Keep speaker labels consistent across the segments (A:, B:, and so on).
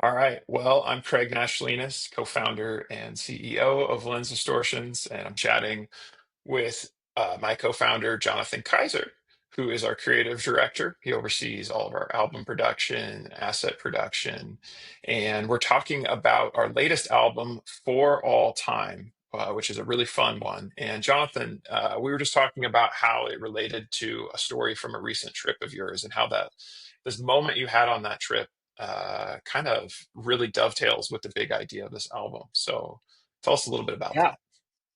A: All right. Well, I'm Craig Nashleanas, co-founder and CEO of Lens Distortions, and I'm chatting with my co-founder, Jonathan Kayser, who is our creative director. He oversees all of our album production, asset production, and we're talking about our latest album, For All Time, which is a really fun one. And Jonathan, we were just talking about how it related to a story from a recent trip of yours and how that this moment you had on that trip kind of really dovetails with the big idea of this album. So tell us a little bit about
B: Yeah.
A: that.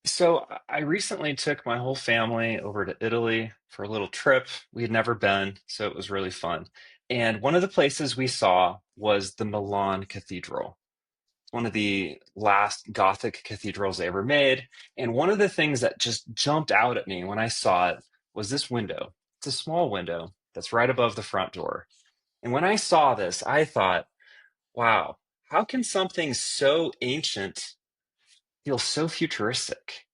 B: So I recently took my whole family over to Italy for a little trip. We had never been, so it was really fun. And one of the places we saw was the Milan Cathedral, one of the last Gothic cathedrals they ever made. And one of the things that just jumped out at me when I saw it was this window. It's a small window that's right above the front door. And when I saw this, I thought, wow, how can something so ancient feel so futuristic?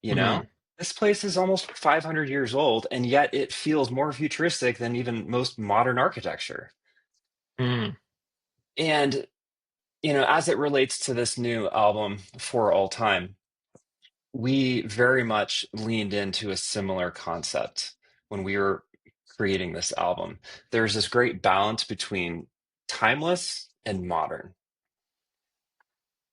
B: You know,
A: Hmm.
B: this place is almost 500 years old, and yet it feels more futuristic than even most modern architecture.
A: Hmm.
B: And, as it relates to this new album, For All Time, we very much leaned into a similar concept when we were creating this album. There's this great balance between timeless and modern.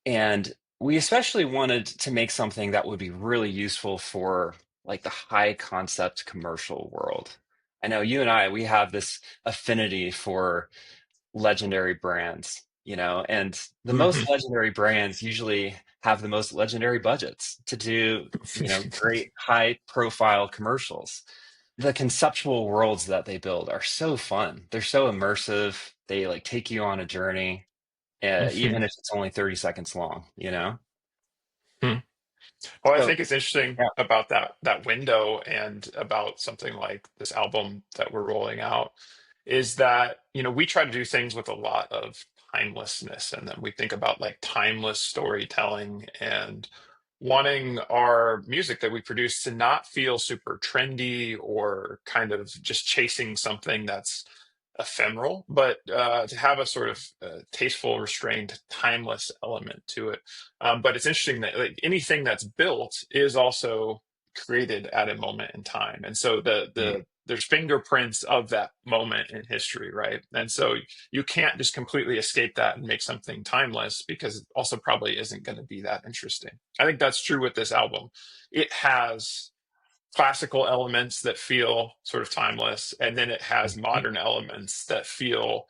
B: And we especially wanted to make something that would be really useful for like the high concept commercial world. I know you and we have this affinity for legendary brands, and the most
A: Hmm.
B: legendary brands usually have the most legendary budgets to do, great high profile commercials. The conceptual worlds that they build are so fun. They're so immersive. They like take you on a journey,
A: Hmm.
B: even if it's only 30 seconds long.
A: Hmm. Well, I
B: So,
A: think it's interesting
B: yeah.
A: about that window and about something like this album that we're rolling out is that, we try to do things with a lot of timelessness, and then we think about like timeless storytelling and wanting our music that we produce to not feel super trendy or kind of just chasing something that's ephemeral, but to have a sort of tasteful, restrained, timeless element to it. But it's interesting that like anything that's built is also created at a moment in time, and so
B: Mm,
A: there's fingerprints of that moment in history, right? And so you can't just completely escape that and make something timeless because it also probably isn't going to be that interesting. I think that's true with this album. It has classical elements that feel sort of timeless, and then it has
B: mhm.
A: modern elements that feel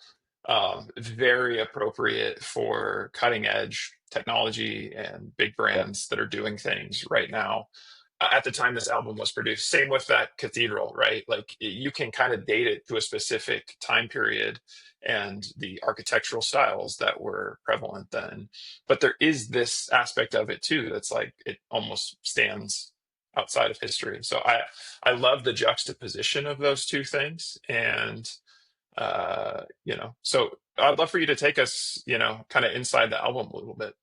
A: very appropriate for cutting edge technology and big
B: Yep.
A: brands that are doing things right now. At the time this album was produced, same with that cathedral, right? Like you can kind of date it to a specific time period and the architectural styles that were prevalent then. But there is this aspect of it too that's like it almost stands outside of history. So I love the juxtaposition of those two things, and so I'd love for you to take us, kind of inside the album a little bit.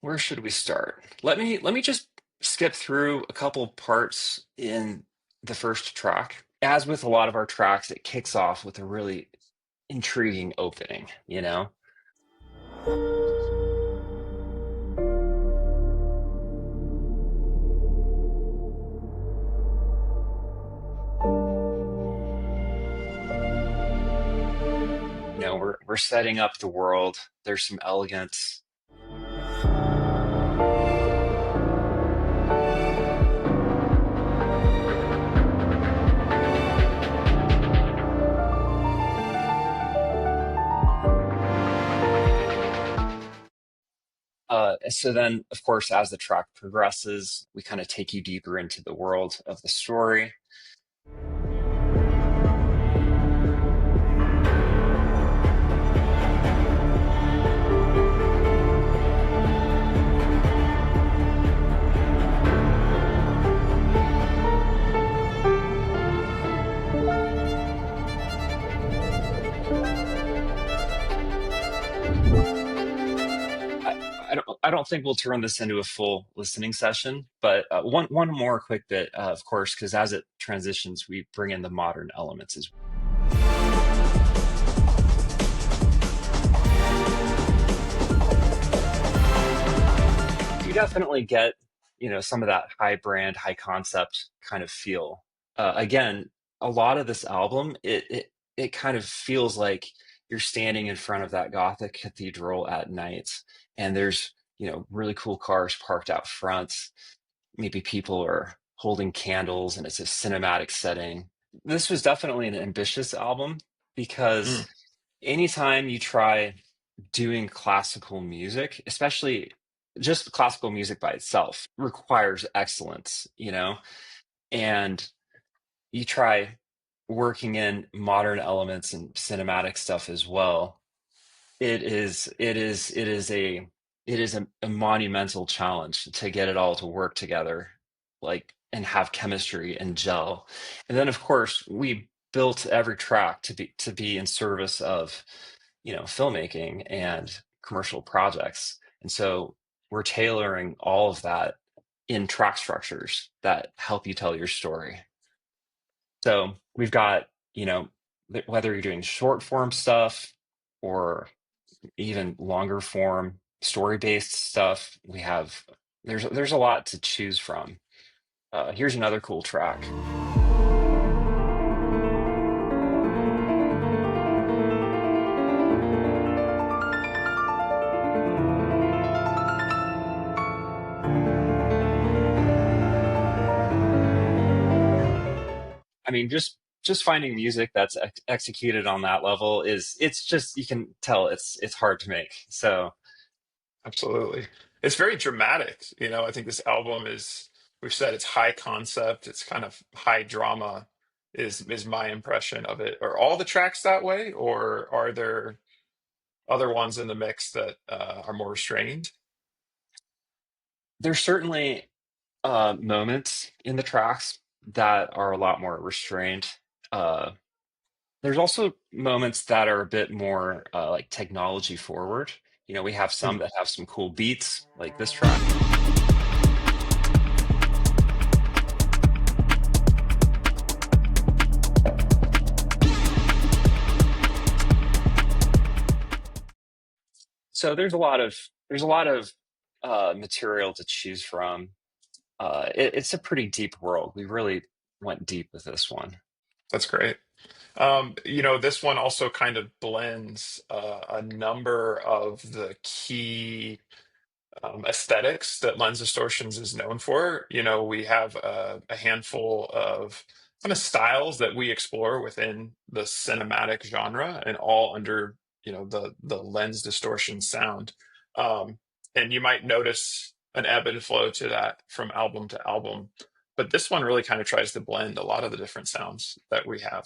B: Where should we start? Let me just skip through a couple parts in the first track. As with a lot of our tracks, it kicks off with a really intriguing opening. We're setting up the world. There's some elegance. So then, of course, as the track progresses, we kind of take you deeper into the world of the story. I, I don't think we'll turn this into a full listening session, but one more quick bit, of course, because as it transitions, we bring in the modern elements as well. definitely get, some of that high brand, high concept kind of feel. Again, a lot of this album, it kind of feels like you're standing in front of that Gothic cathedral at night, and there's, really cool cars parked out front. Maybe people are holding candles, and it's a cinematic setting. This was definitely an ambitious album
A: Mm,
B: because anytime you try doing classical music, especially just classical music by itself, requires excellence, and you try working in modern elements and cinematic stuff as well. It is a monumental challenge to get it all to work together, like, and have chemistry and gel. And then of course we built every track to be in service of, filmmaking and commercial projects. And so we're tailoring all of that in track structures that help you tell your story. So we've got, whether you're doing short form stuff or even longer form story based stuff, there's a lot to choose from. Here's another cool track. I mean, just finding music that's executed on that level it's just, you can tell it's hard to make. So
A: absolutely. It's very dramatic. I think this album is, we've said it's high concept, it's kind of high drama, is my impression of it. Are all the tracks that way, or are there other ones in the mix that are more restrained?
B: there's certainly moments in the tracks that are a lot more restrained. Uh, there's also moments that are a bit more like technology forward. We have some
A: Mm,
B: that have some cool beats, like this track. So there's a lot of material to choose from. It's a pretty deep world. We really went deep with this one.
A: that's great. This one also kind of blends a number of the key aesthetics that Lens Distortions is known for. We have a handful of kind of styles that we explore within the cinematic genre, and all under the Lens Distortion sound. Um, and you might notice an ebb and flow to that from album to album. But this one really kind of tries to blend a lot of the different sounds that we have.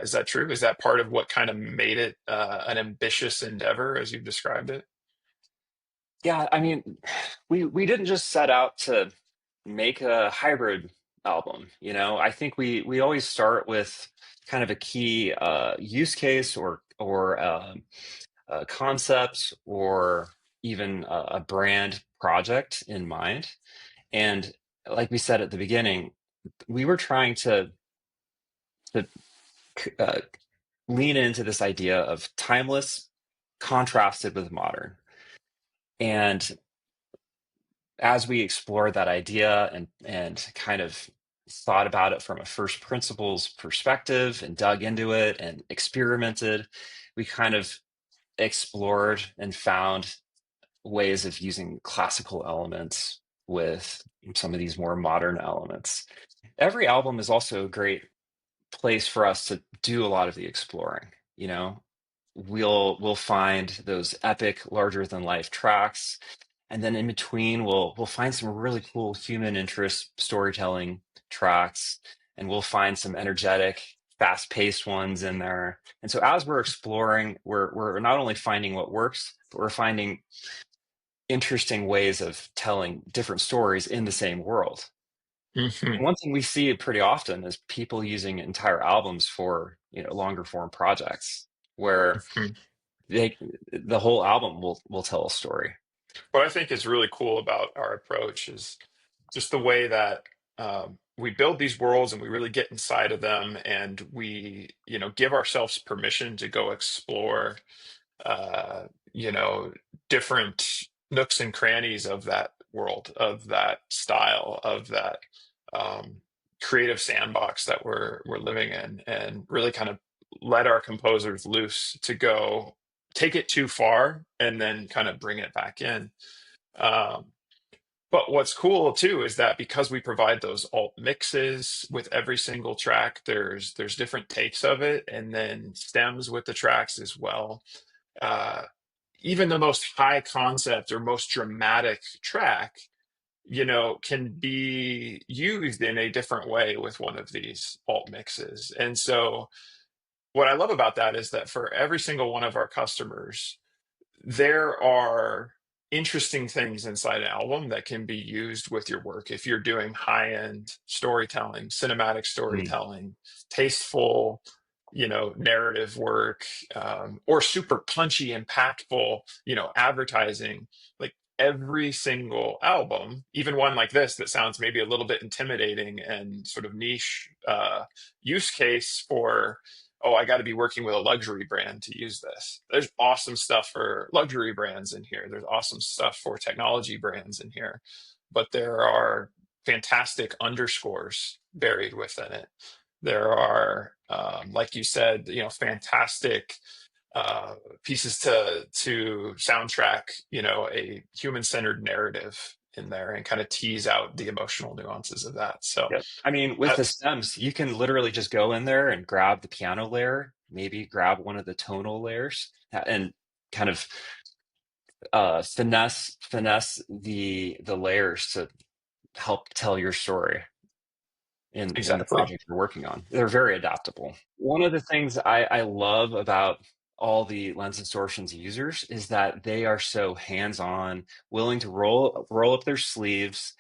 A: Is that true? Is that part of what kind of made it an ambitious endeavor, as you've described it?
B: Yeah, I mean, we didn't just set out to make a hybrid album. I think we always start with kind of a key use case or a concept or even a brand project in mind. And like we said at the beginning, we were trying to uh, lean into this idea of timeless contrasted with modern. And as we explored that idea and kind of thought about it from a first principles perspective and dug into it and experimented, we kind of explored and found ways of using classical elements with some of these more modern elements. Every album is also a great place for us to do a lot of the exploring. You know, we'll find those epic, larger than life tracks, and then in between, we'll find some really cool human interest storytelling tracks, and we'll find some energetic, fast-paced ones in there. And so, as we're exploring, we're not only finding what works, but we're finding interesting ways of telling different stories in the same world.
A: Hmm.
B: And one thing we see pretty often is people using entire albums for, longer form projects where they the whole album will tell a story.
A: What I think is really cool about our approach is just the way that we build these worlds, and we really get inside of them, and we, give ourselves permission to go explore, uh, you know, different nooks and crannies of world of that style, of that um, creative sandbox that we're living in, and really kind of let our composers loose to go take it too far and then kind of bring it back in. Um, but what's cool too is that because we provide those alt mixes with every single track, there's different takes of it, and then stems with the tracks as well. Uh, Even the most high concept or most dramatic track, can be used in a different way with one of these alt mixes. And so, what I love about that is that for every single one of our customers, there are interesting things inside an album that can be used with your work if you're doing high-end storytelling, cinematic
B: Mm.
A: storytelling, tasteful, narrative work, or super punchy, impactful, advertising. Like every single album, even one like this that sounds maybe a little bit intimidating and sort of niche use case for, oh, I got to be working with a luxury brand to use this. There's awesome stuff for luxury brands in here. There's awesome stuff for technology brands in here. But there are fantastic underscores buried within it. There are, like you said, fantastic uh, pieces to soundtrack, a human-centered narrative in there and kind of tease out the emotional nuances of that. So,
B: Yep. I mean, with
A: uh,
B: the stems, you can literally just go in there and grab the piano layer, maybe grab one of the tonal layers, and kind of finesse the layers to help tell your story in the
A: exactly.
B: project you're working on. They're very adaptable. One of the things I love about all the lens distortions users is that they are so hands-on, willing to roll up their sleeves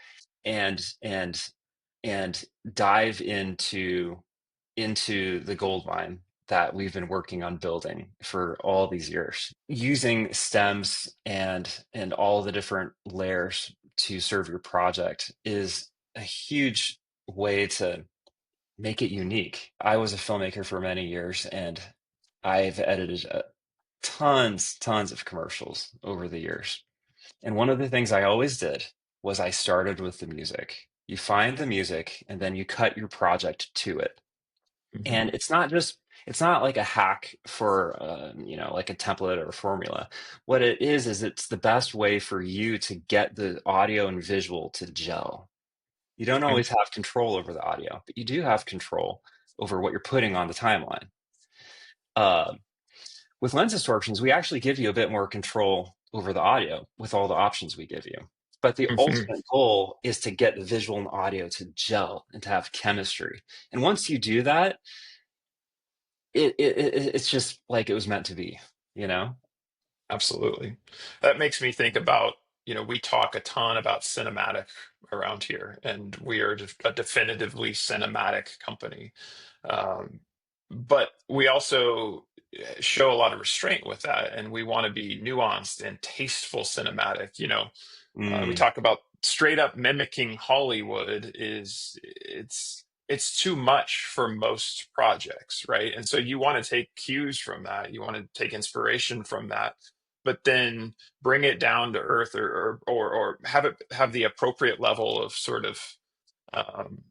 B: and and dive into the gold mine that we've been working on building for all these years. Using stems and all the different layers to serve your project is a huge way to make it unique. I was a filmmaker for many years and I've edited tons of commercials over the years. And one of the things I always did was I started with the music. You find the music and then you cut your project to it.
A: Mhm.
B: And it's not like a hack for like a template or a formula. What it is it's the best way for you to get the audio and visual to gel. You don't
A: Mm.
B: always have control over the audio, but you do have control over what you're putting on the timeline. Uh, with lens distortions, we actually give you a bit more control over the audio with all the options we give you. But the
A: Mhm.
B: ultimate goal is to get the visual and audio to gel and to have chemistry. And once you do that, it's just like it was meant to be, you know?
A: Absolutely. That makes me think about, we talk a ton about cinematic around here, and we are a definitively cinematic company. Um, but we also show a lot of restraint with that, and we want to be nuanced and tasteful cinematic. We
B: Mm,
A: talk about straight up mimicking Hollywood is it's too much for most projects, right? And so you want to take cues from that, you want to take inspiration from that, but then bring it down to earth, or have the appropriate level of sort of um,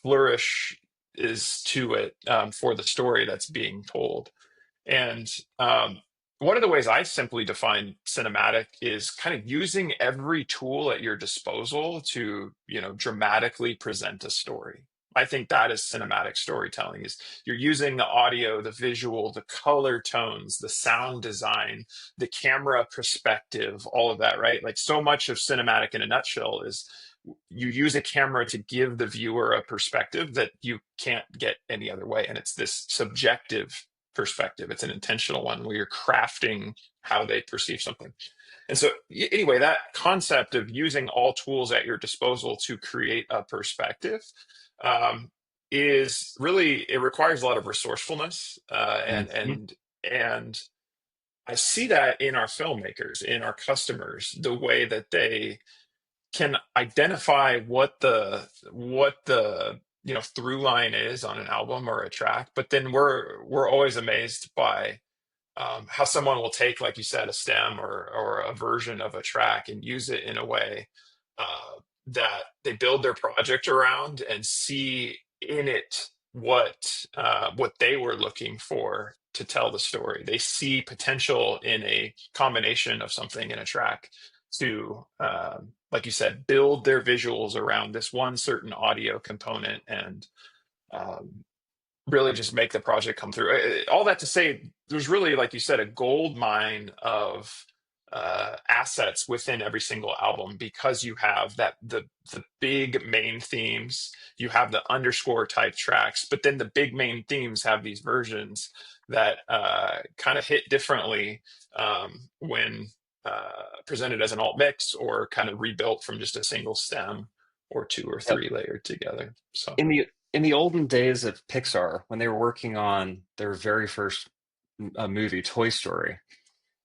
A: flourish is to it, for the story that's being told. And one of the ways I simply define cinematic is kind of using every tool at your disposal to, dramatically present a story. I think that is cinematic storytelling, is you're using the audio, the visual, the color tones, the sound design, the camera perspective, all of that, right? Like so much of cinematic in a nutshell is you use a camera to give the viewer a perspective that you can't get any other way. And it's this subjective perspective. It's an intentional one where you're crafting how they perceive something. And so, anyway, that concept of using all tools at your disposal to create a perspective, um, is really, it requires a lot of resourcefulness,
B: mhm,
A: and I see that in our filmmakers, in our customers, the way that they can identify what the through line is on an album or a track, but then we're always amazed by how someone will take, like you said, a stem or a version of a track and use it in a way that they build their project around and see in it what they were looking for to tell the story. They see potential in a combination of something in a track to, like you said, build their visuals around this one certain audio component and um, really just make the project come through. All that to say, there's really, like you said, a gold mine of assets within every single album because you have the big main themes, you have the underscore type tracks, but then the big main themes have these versions that kind of hit differently when presented as an alt mix or kind of rebuilt from just a single stem or two or
B: Yep.
A: three layered together. So.
B: In the olden days of Pixar, when they were working on their very first movie, Toy Story,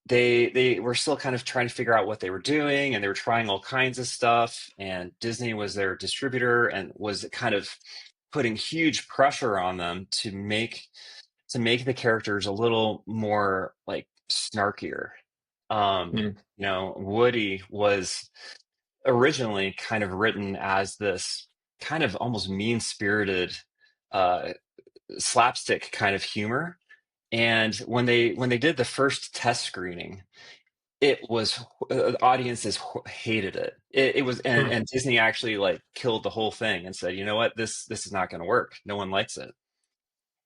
B: they were still kind of trying to figure out what they were doing, and they were trying all kinds of stuff. And Disney was their distributor and was kind of putting huge pressure on them to make the characters a little more like snarkier.
A: Mm,
B: Woody was originally kind of written as this kind of almost mean-spirited uh, slapstick kind of humor. And when they did the first test screening, it was audiences hated it. It was, and,
A: mm,
B: and Disney actually like killed the whole thing and said, you know what, this is not going to work. No one likes it.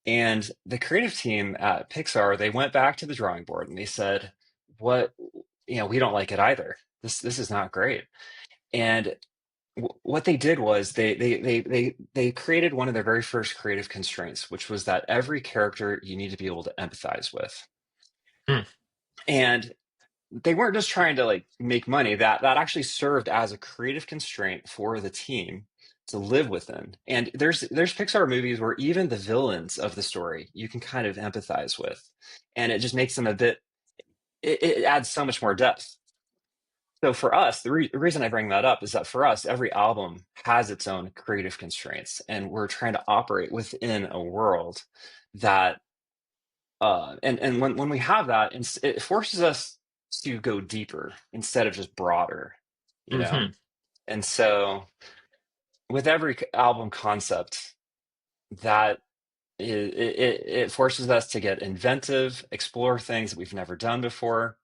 B: And the creative team at Pixar, they went back to the drawing board and they said, what, we don't like it either. This is not great. And what they did was they created one of their very first creative constraints, which was that every character you need to be able to empathize with.
A: mm,
B: And they weren't just trying to like make money. That actually served as a creative constraint for the team to live within. And there's Pixar movies where even the villains of the story you can kind of empathize with, and it just makes them a bit. It adds so much more depth. So for us, the reason I bring that up is that for us, every album has its own creative constraints, and we're trying to operate within a world that, and when we have that, it forces us to go deeper instead of just broader, you know.
A: mhm.
B: And so with every album concept, that it forces us to get inventive, explore things that we've never done before.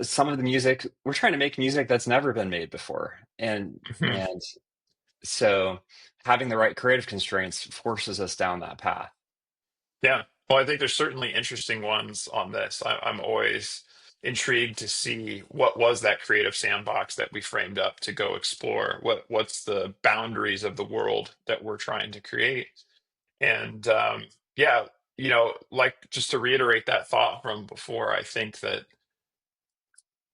B: Some of the music we're trying to make music that's never been made before,
A: Mhm.
B: and so having the right creative constraints forces us down that path.
A: Yeah. Well, I think there's certainly interesting ones on this. I'm always intrigued to see what was that creative sandbox that we framed up to go explore. What's the boundaries of the world that we're trying to create? And yeah, like just to reiterate that thought from before, I think that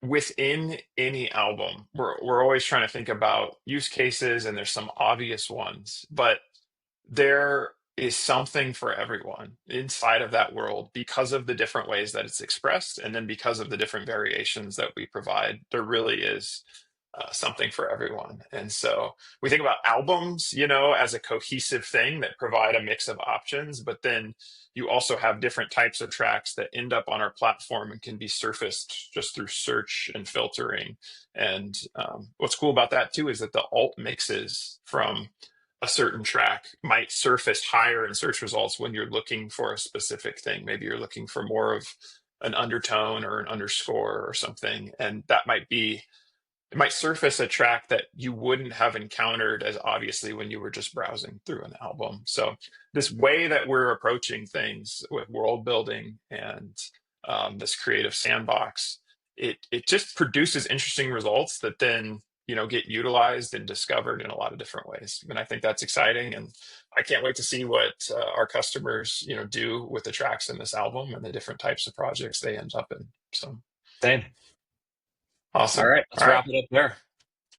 A: within any album, we're always trying to think about use cases, and there's some obvious ones, but there is something for everyone inside of that world because of the different ways that it's expressed. And then because of the different variations that we provide, there really is something for everyone. And so we think about albums, as a cohesive thing that provide a mix of options, but then you also have different types of tracks that end up on our platform and can be surfaced just through search and filtering. And what's cool about that too is that the alt mixes from a certain track might surface higher in search results when you're looking for a specific thing. Maybe you're looking for more of an undertone or an underscore or something. And it might surface a track that you wouldn't have encountered as obviously when you were just browsing through an album. So this way that we're approaching things with world building and this creative sandbox, it just produces interesting results that then get utilized and discovered in a lot of different ways. And I think that's exciting, and I can't wait to see what our customers do with the tracks in this album and the different types of projects they end up in. So
B: Same. All
A: awesome.
B: right,
A: All
B: let's
A: right.
B: wrap it up there.